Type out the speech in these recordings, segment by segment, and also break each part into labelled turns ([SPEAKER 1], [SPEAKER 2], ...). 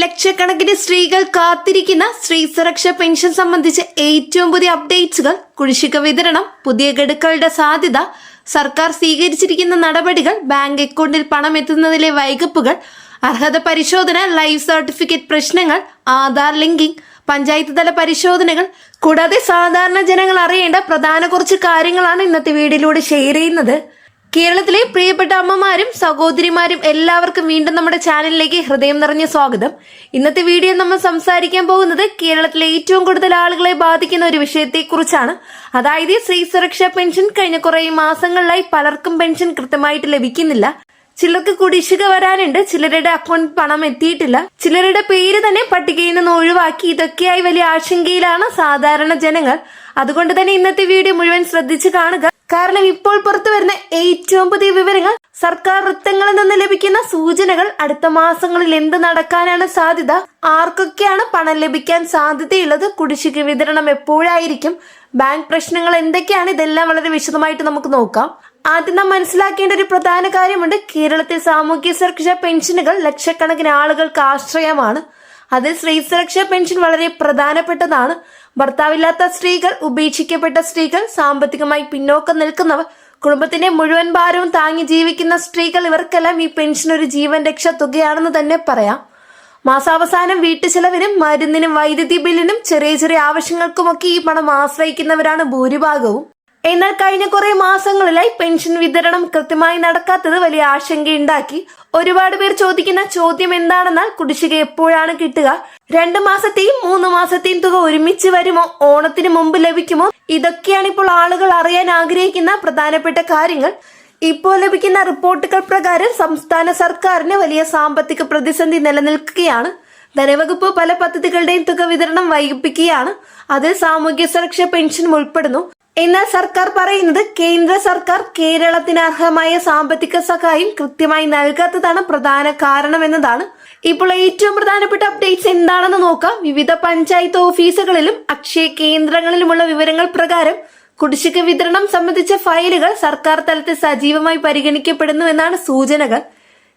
[SPEAKER 1] ലക്ഷക്കണക്കിന് സ്ത്രീകൾ കാത്തിരിക്കുന്ന സ്ത്രീ സുരക്ഷ പെൻഷൻ സംബന്ധിച്ച് ഏറ്റവും പുതിയ അപ്ഡേറ്റ്സുകൾ, കുടിശ്ശിക വിതരണം, പുതിയ ഗഡുക്കളുടെ സാധ്യത, സർക്കാർ സ്വീകരിച്ചിരിക്കുന്ന നടപടികൾ, ബാങ്ക് അക്കൗണ്ടിൽ പണം എത്തുന്നതിലെ വൈകപ്പുകൾ, അർഹത പരിശോധന, ലൈഫ് സർട്ടിഫിക്കറ്റ് പ്രശ്നങ്ങൾ, ആധാർ ലിങ്കിംഗ്, പഞ്ചായത്ത് തല പരിശോധനകൾ, കൂടാതെ സാധാരണ ജനങ്ങൾ അറിയേണ്ട പ്രധാന കുറച്ച് കാര്യങ്ങളാണ് ഇന്നത്തെ വീഡിയോയിലൂടെ ഷെയർ ചെയ്യുന്നത്. കേരളത്തിലെ പ്രിയപ്പെട്ട അമ്മമാരും സഹോദരിമാരും എല്ലാവർക്കും വീണ്ടും നമ്മുടെ ചാനലിലേക്ക് ഹൃദയം നിറഞ്ഞ സ്വാഗതം. ഇന്നത്തെ വീഡിയോ നമ്മൾ സംസാരിക്കാൻ പോകുന്നത് കേരളത്തിലെ ഏറ്റവും കൂടുതൽ ആളുകളെ ബാധിക്കുന്ന ഒരു വിഷയത്തെക്കുറിച്ചാണ്. അതായത് സ്ത്രീ സുരക്ഷാ പെൻഷൻ കഴിഞ്ഞ കുറെ മാസങ്ങളിലായി പലർക്കും പെൻഷൻ കൃത്യമായിട്ട് ലഭിക്കുന്നില്ല. ചിലർക്ക് കുടിശ്ശിക വരാനുണ്ട്, ചിലരുടെ അക്കൗണ്ടിൽ പണം എത്തിയിട്ടില്ല, ചിലരുടെ പേര് തന്നെ പട്ടികയിൽ നിന്ന് ഒഴിവാക്കി. ഇതൊക്കെയായി വലിയ ആശങ്കയിലാണ് സാധാരണ ജനങ്ങൾ. അതുകൊണ്ട് തന്നെ ഇന്നത്തെ വീഡിയോ മുഴുവൻ ശ്രദ്ധിച്ചു കാണുക. കാരണം ഇപ്പോൾ പുറത്തു വരുന്ന ഏറ്റവും പുതിയ വിവരങ്ങൾ, സർക്കാർ വൃത്തങ്ങളിൽ നിന്ന് ലഭിക്കുന്ന സൂചനകൾ, അടുത്ത മാസങ്ങളിൽ എന്ത് നടക്കാനാണ് സാധ്യത, ആർക്കൊക്കെയാണ് പണം ലഭിക്കാൻ സാധ്യതയുള്ളത്, കുടിശ്ശിക വിതരണം എപ്പോഴായിരിക്കും, ബാങ്ക് പ്രശ്നങ്ങൾ എന്തൊക്കെയാണ്, ഇതെല്ലാം വളരെ വിശദമായിട്ട് നമുക്ക് നോക്കാം. ആദ്യം നാം മനസ്സിലാക്കേണ്ട ഒരു പ്രധാന കാര്യമുണ്ട്. കേരളത്തിൽ സാമൂഹ്യ സുരക്ഷാ പെൻഷനുകൾ ലക്ഷക്കണക്കിന് ആളുകൾക്ക് ആശ്രയമാണ്. അതിൽ സ്ത്രീ സുരക്ഷാ പെൻഷൻ വളരെ പ്രധാനപ്പെട്ടതാണ്. ഭർത്താവില്ലാത്ത സ്ത്രീകൾ, ഉപേക്ഷിക്കപ്പെട്ട സ്ത്രീകൾ, സാമ്പത്തികമായി പിന്നോക്കം നിൽക്കുന്നവർ, കുടുംബത്തിന്റെ മുഴുവൻ ഭാരവും താങ്ങി ജീവിക്കുന്ന സ്ത്രീകൾ, ഇവർക്കെല്ലാം ഈ പെൻഷൻ ഒരു ജീവൻ രക്ഷാ തുകയാണെന്ന് തന്നെ പറയാം. മാസാവസാനം വീട്ടുചെലവിനും മരുന്നിനും വൈദ്യുതി ബില്ലിനും ചെറിയ ചെറിയ ആവശ്യങ്ങൾക്കുമൊക്കെ ഈ പണം ആശ്രയിക്കുന്നവരാണ് ഭൂരിഭാഗവും. എന്നാൽ കഴിഞ്ഞ കുറെ മാസങ്ങളിലായി പെൻഷൻ വിതരണം കൃത്യമായി നടക്കാത്തത് വലിയ ആശങ്കയുണ്ടാക്കി. ഒരുപാട് പേർ ചോദിക്കുന്ന ചോദ്യം എന്താണെന്നാൽ, കുടിശ്ശിക എപ്പോഴാണ് കിട്ടുക, 2 മാസത്തെയും 3 മാസത്തെയും തുക ഒരുമിച്ച് വരുമോ, ഓണത്തിന് മുമ്പ് ലഭിക്കുമോ? ഇതൊക്കെയാണ് ഇപ്പോൾ ആളുകൾ അറിയാൻ ആഗ്രഹിക്കുന്ന പ്രധാനപ്പെട്ട കാര്യങ്ങൾ. ഇപ്പോൾ ലഭിക്കുന്ന റിപ്പോർട്ടുകൾ പ്രകാരം സംസ്ഥാന സർക്കാരിന് വലിയ സാമ്പത്തിക പ്രതിസന്ധി നിലനിൽക്കുകയാണ്. ധനവകുപ്പ് പല പദ്ധതികളുടെയും തുക വിതരണം വൈകിപ്പിക്കുകയാണ്. അതിൽ സാമൂഹ്യ സുരക്ഷാ പെൻഷൻ ഉൾപ്പെടുന്നു. എന്നാൽ സർക്കാർ പറയുന്നത് കേന്ദ്ര സർക്കാർ കേരളത്തിന് അർഹമായ സാമ്പത്തിക സഹായം കൃത്യമായി നൽകാത്തതാണ് പ്രധാന കാരണമെന്നതാണ്. ഇപ്പോൾ ഏറ്റവും പ്രധാനപ്പെട്ട അപ്ഡേറ്റ്സ് എന്താണെന്ന് നോക്കാം. വിവിധ പഞ്ചായത്ത് ഓഫീസുകളിലും അക്ഷയ കേന്ദ്രങ്ങളിലുമുള്ള വിവരങ്ങൾ പ്രകാരം കുടിശ്ശിക വിതരണം സംബന്ധിച്ച ഫയലുകൾ സർക്കാർ തലത്തിൽ സജീവമായി പരിഗണിക്കപ്പെടുന്നു എന്നാണ് സൂചനകൾ.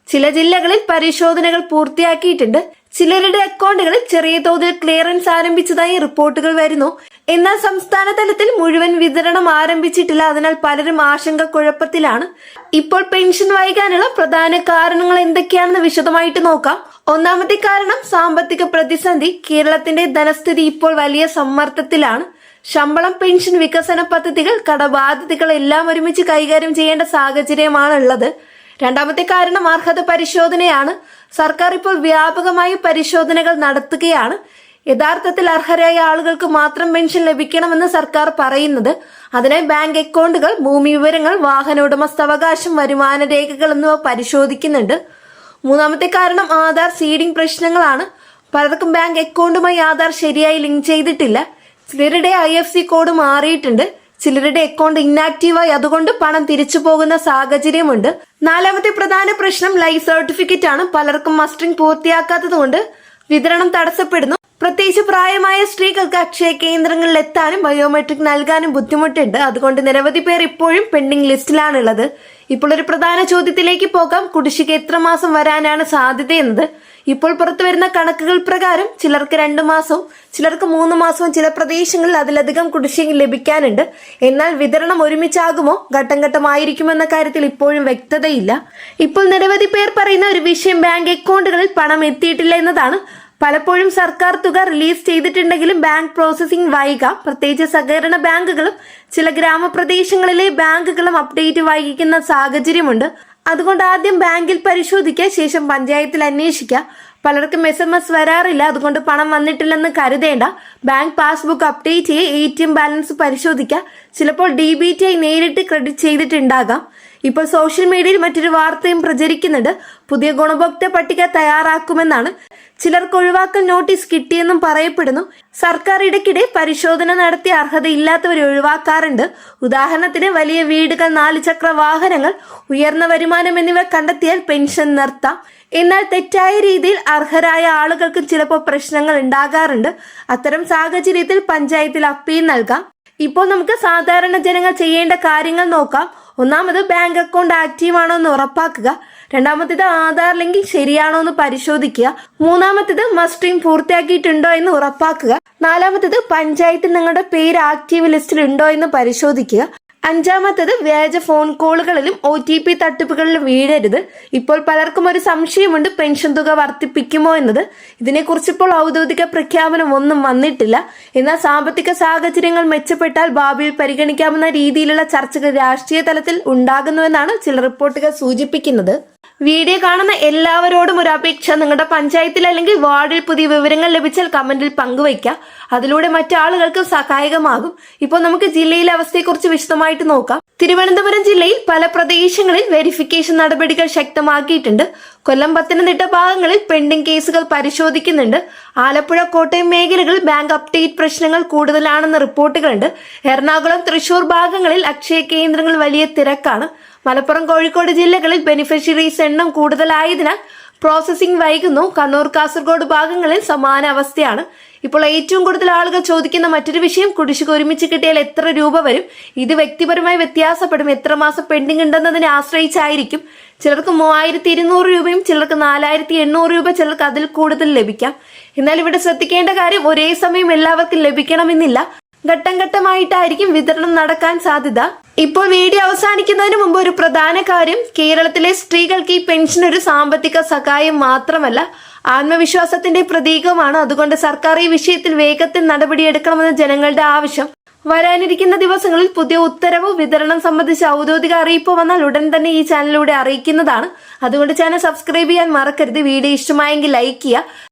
[SPEAKER 1] ചില ജില്ലകളിൽ പരിശോധനകൾ പൂർത്തിയാക്കിയിട്ടുണ്ട്. ചിലരുടെ അക്കൗണ്ടുകളിൽ ചെറിയ തോതിൽ ക്ലിയറൻസ് ആരംഭിച്ചതായി റിപ്പോർട്ടുകൾ വരുന്നു. എന്നാൽ സംസ്ഥാന തലത്തിൽ മുഴുവൻ വിതരണം ആരംഭിച്ചിട്ടില്ല. അതിനാൽ പലരും ആശങ്കക്കുഴപ്പത്തിലാണ്. ഇപ്പോൾ പെൻഷൻ വൈകാനുള്ള പ്രധാന കാരണങ്ങൾ എന്തൊക്കെയാണെന്ന് വിശദമായിട്ട് നോക്കാം. ഒന്നാമത്തെ കാരണം സാമ്പത്തിക പ്രതിസന്ധി. കേരളത്തിന്റെ ധനസ്ഥിതി ഇപ്പോൾ വലിയ സമ്മർദ്ദത്തിലാണ്. ശമ്പളം, പെൻഷൻ, വികസന പദ്ധതികൾ, കടബാധ്യതകൾ എല്ലാം ഒരുമിച്ച് കൈകാര്യം ചെയ്യേണ്ട സാഹചര്യമാണുള്ളത്. രണ്ടാമത്തെ കാരണം അർഹത പരിശോധനയാണ്. സർക്കാർ ഇപ്പോൾ വ്യാപകമായി പരിശോധനകൾ നടത്തുകയാണ്. യഥാർത്ഥത്തിൽ അർഹരായ ആളുകൾക്ക് മാത്രം പെൻഷൻ ലഭിക്കണമെന്ന് സർക്കാർ പറയുന്നത്. അതിനായി ബാങ്ക് അക്കൗണ്ടുകൾ, ഭൂമി വിവരങ്ങൾ, വാഹന ഉടമസ്ഥാവകാശം, വരുമാന രേഖകൾ എന്നിവ പരിശോധിക്കുന്നുണ്ട്. മൂന്നാമത്തെ കാരണം ആധാർ സീഡിംഗ് പ്രശ്നങ്ങളാണ്. പലർക്കും ബാങ്ക് അക്കൗണ്ടുമായി ആധാർ ശരിയായി ലിങ്ക് ചെയ്തിട്ടില്ല. ചിലരുടെ IFSC കോഡ് മാറിയിട്ടുണ്ട്. ചിലരുടെ അക്കൗണ്ട് ഇന്നാക്റ്റീവായി, അതുകൊണ്ട് പണം തിരിച്ചു പോകുന്ന സാഹചര്യമുണ്ട്. നാലാമത്തെ പ്രധാന പ്രശ്നം ലൈഫ് സർട്ടിഫിക്കറ്റ് ആണ്. പലർക്കും മസ്റ്ററിംഗ് പൂർത്തിയാക്കാത്തത് കൊണ്ട് വിതരണം തടസ്സപ്പെടുന്നു. പ്രത്യേകിച്ച് പ്രായമായ സ്ത്രീകൾക്ക് അക്ഷയ കേന്ദ്രങ്ങളിൽ എത്താനും ബയോമെട്രിക് നൽകാനും ബുദ്ധിമുട്ടുണ്ട്. അതുകൊണ്ട് നിരവധി പേർ ഇപ്പോഴും പെൻഡിംഗ് ലിസ്റ്റിലാണുള്ളത്. ഇപ്പോൾ ഒരു പ്രധാന ചോദ്യത്തിലേക്ക് പോകാം. കുടിശ്ശിക എത്ര മാസം വരാനാണ് സാധ്യതയെന്നത്. ഇപ്പോൾ പുറത്തു വരുന്ന കണക്കുകൾ പ്രകാരം ചിലർക്ക് 2 മാസവും ചിലർക്ക് 3 മാസവും, ചില പ്രദേശങ്ങളിൽ അതിലധികം കുടിശ്ശിക ലഭിക്കാനുണ്ട്. എന്നാൽ വിതരണം ഒരുമിച്ചാകുമോ, ഘട്ടം ഘട്ടമായിരിക്കുമെന്ന കാര്യത്തിൽ ഇപ്പോഴും വ്യക്തതയില്ല. ഇപ്പോൾ നിരവധി പേർ പറയുന്ന ഒരു വിഷയം ബാങ്ക് അക്കൗണ്ടുകളിൽ പണം എത്തിയിട്ടില്ല എന്നതാണ്. പലപ്പോഴും സർക്കാർ തുക റിലീസ് ചെയ്തിട്ടുണ്ടെങ്കിലും ബാങ്ക് പ്രോസസിംഗ് വൈകാം. പ്രത്യേകിച്ച് സഹകരണ ബാങ്കുകളും ചില ഗ്രാമപ്രദേശങ്ങളിലെ ബാങ്കുകളും അപ്ഡേറ്റ് വൈകിക്കുന്ന സാഹചര്യമുണ്ട്. അതുകൊണ്ട് ആദ്യം ബാങ്കിൽ പരിശോധിക്കുക, ശേഷം പഞ്ചായത്തിൽ അന്വേഷിക്കുക. പലർക്കും SMS വരാറില്ല, അതുകൊണ്ട് പണം വന്നിട്ടില്ലെന്ന് കരുതേണ്ട. ബാങ്ക് പാസ്ബുക്ക് അപ്ഡേറ്റ് ചെയ്യുക, ATM ബാലൻസ് പരിശോധിക്കുക. ചിലപ്പോൾ DBT നേരിട്ട് ക്രെഡിറ്റ് ചെയ്തിട്ടുണ്ടാകാം. ഇപ്പോൾ സോഷ്യൽ മീഡിയയിൽ മറ്റൊരു വാർത്തയും പ്രചരിക്കുന്നുണ്ട്. പുതിയ ഗുണഭോക്തൃ പട്ടിക തയ്യാറാക്കുമെന്നാണ്. ചിലർക്ക് ഒഴിവാക്കൽ നോട്ടീസ് കിട്ടിയെന്നും പറയപ്പെടുന്നു. സർക്കാർ ഇടയ്ക്കിടെ പരിശോധന നടത്തി അർഹതയില്ലാത്തവരെ ഒഴിവാക്കാറുണ്ട്. ഉദാഹരണത്തിന് വലിയ വീടുകൾ, 4 ചക്ര വാഹനങ്ങൾ, ഉയർന്ന വരുമാനം എന്നിവ കണ്ടെത്തിയാൽ പെൻഷൻ നിർത്താം. എന്നാൽ തെറ്റായ രീതിയിൽ അർഹരായ ആളുകൾക്ക് ചിലപ്പോൾ പ്രശ്നങ്ങൾ ഉണ്ടാകാറുണ്ട്. അത്തരം സാഹചര്യത്തിൽ പഞ്ചായത്തിൽ അപ്പീൽ നൽകാം. ഇപ്പോൾ നമുക്ക് സാധാരണ ജനങ്ങൾ ചെയ്യേണ്ട കാര്യങ്ങൾ നോക്കാം. ഒന്നാമത് ബാങ്ക് അക്കൗണ്ട് ആക്റ്റീവ് ആണോ എന്ന് ഉറപ്പാക്കുക. രണ്ടാമത്തേത് ആധാർ ലിങ്ക് ശരിയാണോ എന്ന് പരിശോധിക്കുക. മൂന്നാമത്തേത് മസ്റ്ററിംഗ് പൂർത്തിയാക്കിയിട്ടുണ്ടോ എന്ന് ഉറപ്പാക്കുക. നാലാമത്തേത് പഞ്ചായത്തിൽ നിങ്ങളുടെ പേര് ആക്റ്റീവ് ലിസ്റ്റിൽ ഉണ്ടോ എന്ന് പരിശോധിക്കുക. അഞ്ചാമത്തേത് വ്യാജ ഫോൺ കോളുകളിലും OTP തട്ടിപ്പുകളിലും വീഴരുത്. ഇപ്പോൾ പലർക്കും ഒരു സംശയമുണ്ട്, പെൻഷൻ തുക വർദ്ധിപ്പിക്കുമോ എന്നത്. ഇതിനെക്കുറിച്ച് ഇപ്പോൾ ഔദ്യോഗിക പ്രഖ്യാപനം ഒന്നും വന്നിട്ടില്ല. എന്നാൽ സാമ്പത്തിക സാഹചര്യങ്ങൾ മെച്ചപ്പെട്ടാൽ ഭാവിയിൽ പരിഗണിക്കാവുന്ന രീതിയിലുള്ള ചർച്ചകൾ രാഷ്ട്രീയ തലത്തിൽ ഉണ്ടാകുന്നുവെന്നാണ് ചില റിപ്പോർട്ടുകൾ സൂചിപ്പിക്കുന്നത്. വീഡിയോ കാണുന്ന എല്ലാവരോടും ഒരു അപേക്ഷ, നിങ്ങളുടെ പഞ്ചായത്തിൽ അല്ലെങ്കിൽ വാർഡിൽ പുതിയ വിവരങ്ങൾ ലഭിച്ചാൽ കമന്റിൽ പങ്കുവയ്ക്കുക. അതിലൂടെ മറ്റാളുകൾക്ക് സഹായകമാകും. ഇപ്പോൾ നമുക്ക് ജില്ലയിലെ അവസ്ഥയെക്കുറിച്ച് വിശദമായിട്ട് നോക്കാം. തിരുവനന്തപുരം ജില്ലയിൽ പല പ്രദേശങ്ങളിൽ വെരിഫിക്കേഷൻ നടപടികൾ ശക്തമാക്കിയിട്ടുണ്ട്. കൊല്ലം, പത്തനംതിട്ട ഭാഗങ്ങളിൽ പെൻഡിംഗ് കേസുകൾ പരിശോധിക്കുന്നുണ്ട്. ആലപ്പുഴ, കോട്ടയം മേഖലകളിൽ ബാങ്ക് അപ്ഡേറ്റ് പ്രശ്നങ്ങൾ കൂടുതലാണെന്ന് റിപ്പോർട്ടുകളുണ്ട്. എറണാകുളം, തൃശൂർ ഭാഗങ്ങളിൽ അക്ഷയ കേന്ദ്രങ്ങൾ വലിയ തിരക്കാണ്. മലപ്പുറം, കോഴിക്കോട് ജില്ലകളിൽ ബെനിഫിഷ്യറീസ് എണ്ണം കൂടുതലായതിനാൽ പ്രോസസ്സിംഗ് വൈകുന്നു. കണ്ണൂർ, കാസർഗോഡ് ഭാഗങ്ങളിൽ സമാന അവസ്ഥയാണ്. ഇപ്പോൾ ഏറ്റവും കൂടുതൽ ആളുകൾ ചോദിക്കുന്ന മറ്റൊരു വിഷയം, കുടിശ്ശിക ഒരുമിച്ച് കിട്ടിയാൽ എത്ര രൂപ വരും? ഇത് വ്യക്തിപരമായി വ്യത്യാസപ്പെടും. എത്ര മാസം പെൻഡിംഗ് ഉണ്ടെന്നതിനെ ആശ്രയിച്ചായിരിക്കും. ചിലർക്ക് 3200 രൂപയും ചിലർക്ക് 4800 രൂപ, ചിലർക്ക് അതിൽ കൂടുതൽ ലഭിക്കാം. എന്നാൽ ഇവിടെ ശ്രദ്ധിക്കേണ്ട കാര്യം, ഒരേ സമയം എല്ലാവർക്കും ലഭിക്കണമെന്നില്ല. ഘട്ടം ഘട്ടമായിട്ടായിരിക്കും വിതരണം നടക്കാൻ സാധ്യത. ഇപ്പോൾ വീഡിയോ അവസാനിക്കുന്നതിന് മുമ്പ് ഒരു പ്രധാന കാര്യം, കേരളത്തിലെ സ്ത്രീകൾക്ക് ഈ പെൻഷൻ ഒരു സാമ്പത്തിക സഹായം മാത്രമല്ല, ആത്മവിശ്വാസത്തിന്റെ പ്രതീകമാണ്. അതുകൊണ്ട് സർക്കാർ ഈ വിഷയത്തിൽ വേഗത്തിൽ നടപടിയെടുക്കണമെന്ന് ജനങ്ങളുടെ ആവശ്യം. വരാനിരിക്കുന്ന ദിവസങ്ങളിൽ പുതിയ ഉത്തരവ് വിതരണം സംബന്ധിച്ച് ഔദ്യോഗിക അറിയിപ്പ് വന്നാൽ ഉടൻ തന്നെ ഈ ചാനലിലൂടെ അറിയിക്കുന്നതാണ്. അതുകൊണ്ട് ചാനൽ സബ്സ്ക്രൈബ് ചെയ്യാൻ മറക്കരുത്. വീഡിയോ ഇഷ്ടമായെങ്കിൽ ലൈക്ക് ചെയ്യുക.